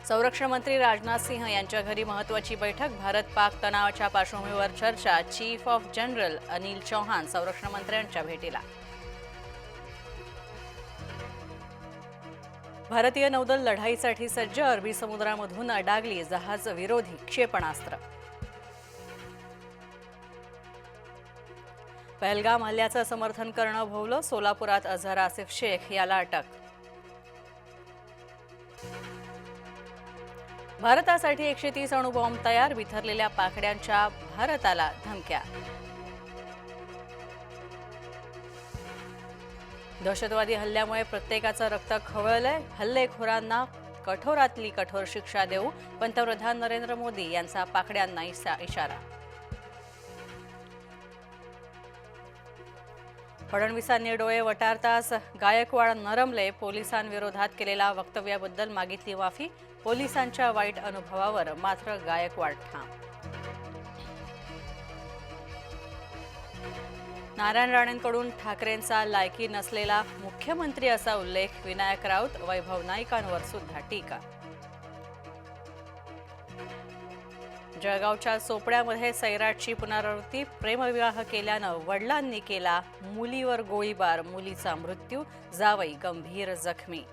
संरक्षण मंत्री राजनाथ सिंह यांच्या घरी महत्त्वाची बैठक. भारत-पाक तणावाच्या पार्श्वभूमीवर चर्चा. Chief of general Anil Chauhan संरक्षण मंत्र्यांच्या भेटीला. भारतीय नौदल लढाईसाठी सज्ज. अरबी समुद्रामधून अडागली जहाज विरोधी क्षेपणास्त्र. पहलगाम हल्ल्याचं समर्थन करणं भोवलं. सोलापुरात अझहर आसिफ शेख याला अटक. भारतासाठी 130 अणुबॉम्ब तयार. बिथरलेल्या पाकड्यांच्या भारताला धमक्या. दहशतवादी हल्ल्यामुळे प्रत्येकाचं रक्त खवळलंय. हल्लेखोरांना कठोरातली कठोर शिक्षा देऊ. पंतप्रधान नरेंद्र मोदी यांचा पाकड्यांना इशारा. फडणवीसांनी डोळे वटारताच गायकवाड नरमले. पोलिसांविरोधात केलेल्या वक्तव्याबद्दल मागितली माफी. पोलिसांच्या वाईट अनुभवावर मात्र गायकवाड ठाम. नारायण राणेंकडून ठाकरेंचा लायकी नसलेला मुख्यमंत्री असा उल्लेख. विनायक राऊत. वैभव नाईकांवर सुद्धा टीका. जळगावच्या चोपड्यामध्ये सैराटची पुनरावृत्ती. प्रेमविवाह केल्यानं वडिलांनी केला मुलीवर गोळीबार. मुलीचा मृत्यू. जावई गंभीर जखमी.